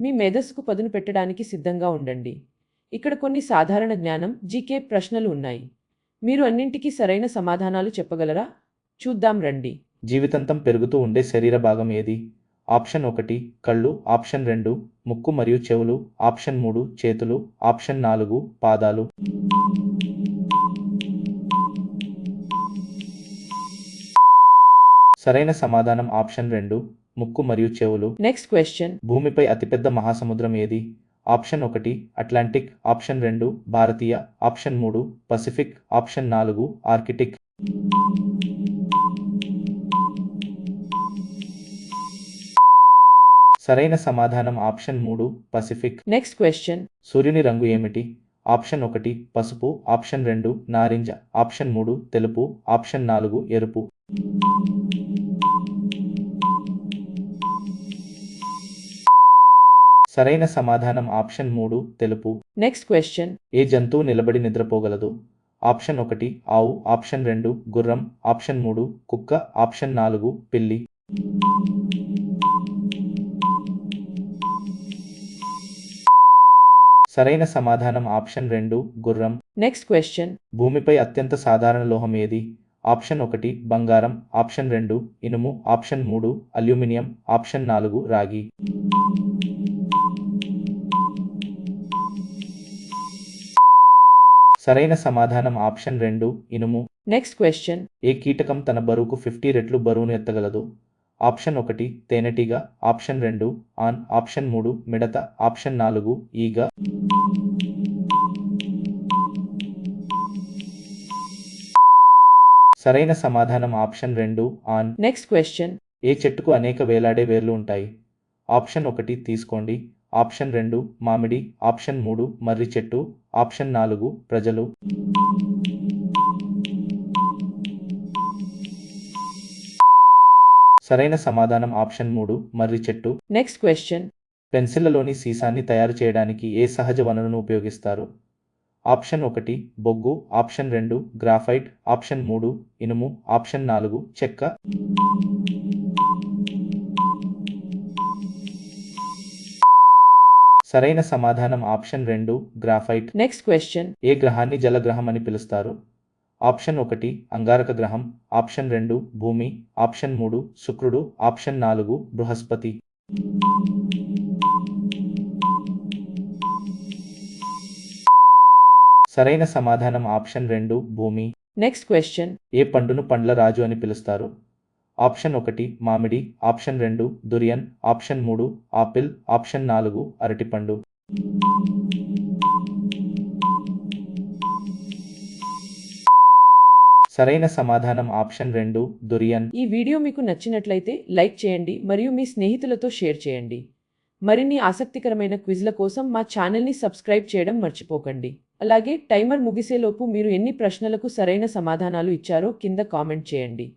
మీ మేధస్సుకు పదును పెట్టడానికి సిద్ధంగా ఉండండి. ఇక్కడ కొన్ని సాధారణ జ్ఞానం జీకే ప్రశ్నలు ఉన్నాయి. మీరు అన్నింటికీ సరైన సమాధానాలు చెప్పగలరా? చూద్దాం రండి. జీవితాంతం పెరుగుతూ ఉండే శరీర భాగం ఏది? ఆప్షన్ 1 కళ్ళు, ఆప్షన్ 2 ముక్కు మరియు చెవులు, ఆప్షన్ 3 చేతులు, ఆప్షన్ 4 పాదాలు. సరైన సమాధానం ఆప్షన్ 2 ముక్కు మరియు చెవులు. Next question. భూమిపై అతిపెద్ద మహాసముద్రం ఏది? ఆప్షన్ 1 అట్లాంటిక్, ఆప్షన్ 2 భారతీయ, ఆప్షన్ 3 పసిఫిక్, ఆప్షన్ 4 ఆర్కిటిక్. సరైన సమాధానం ఆప్షన్ 3 పసిఫిక్. Next question. సూర్యుని రంగు ఏమిటి? ఆప్షన్ 1 పసుపు, ఆప్షన్ 2 నారింజ, ఆప్షన్ 3 తెలుపు, ఆప్షన్ 4 ఎరుపు. సరైన సమాధానం ఆప్షన్ 3 తెలుపు. Next question. ఏ జంతువు నిలబడి నిద్రపోగలదు? ఆప్షన్ 1 ఆవు, ఆప్షన్ 2 గుర్రం, ఆప్షన్ 3 కుక్క, ఆప్షన్ 4 పిల్లి. సరైన సమాధానం ఆప్షన్ 2 గుర్రం. Next question. భూమిపై అత్యంత సాధారణ లోహం ఏది? ఆప్షన్ 1 బంగారం, ఆప్షన్ 2 ఇనుము, ఆప్షన్ 3 అల్యూమినియం, ఆప్షన్ 4 రాగి. సరైన సమాధానం ఆప్షన్ 2 ఇనుము. Next question. ఏ కీటకం తన బరువుకు 50 రెట్లు బరువును ఎత్తగలదు? ఆప్షన్ 1 తేనెటీగ, ఆప్షన్ 2 ఆన్, ఆప్షన్ 3 మిడత, ఆప్షన్ 4 ఈగ. సరైన సమాధానం ఆప్షన్ 2 ఆన్. Next question. ఏ చెట్టుకు అనేక వేలాడే వేర్లు ఉంటాయి? ఆప్షన్ 1 తీసుకోండి, ఆప్షన్ 2 మామిడి, ఆప్షన్ 3 మర్రి చెట్టు, ఆప్షన్ 4 ప్రజలు. సరైన సమాధానం ఆప్షన్ 3 మర్రి చెట్టు. Next question. పెన్సిళ్లలోని సీసాన్ని తయారు చేయడానికి ఏ సహజ వనరును ఉపయోగిస్తారు? ఆప్షన్ 1 బొగ్గు, ఆప్షన్ 2 గ్రాఫైట్, ఆప్షన్ 3 ఇనుము, ఆప్షన్ 4 చెక్క. సరైన సమాధానం ఆప్షన్ 2 గ్రాఫైట్. Next question. ఏ గ్రహాన్ని జలగ్రహం అని పిలుస్తారు? ఆప్షన్ 1 అంగారక గ్రహం, ఆప్షన్ 2 భూమి, ఆప్షన్ 3 శుక్రుడు, ఆప్షన్ 4 బృహస్పతి. సరైన సమాధానం ఆప్షన్ 2 భూమి. Next question. ఏ పండును పండ్ల రాజు అని పిలుస్తారు? ఆప్షన్ 1 మామిడి, option 2 durian, option 3 apple, option 4 అరటిపండు. సరైన సమాధానం ఆప్షన్ 2 దురియన్. ఈ వీడియో మీకు నచ్చినట్లయితే లైక్ చేయండి మరియు మీ స్నేహితులతో షేర్ చేయండి. మరిన్ని ఆసక్తికరమైన క్విజ్ల కోసం మా ఛానల్ని సబ్స్క్రైబ్ చేయడం మర్చిపోకండి. అలాగే టైమర్ ముగిసేలోపు మీరు ఎన్ని ప్రశ్నలకు సరైన సమాధానాలు ఇచ్చారో కింద కామెంట్ చేయండి.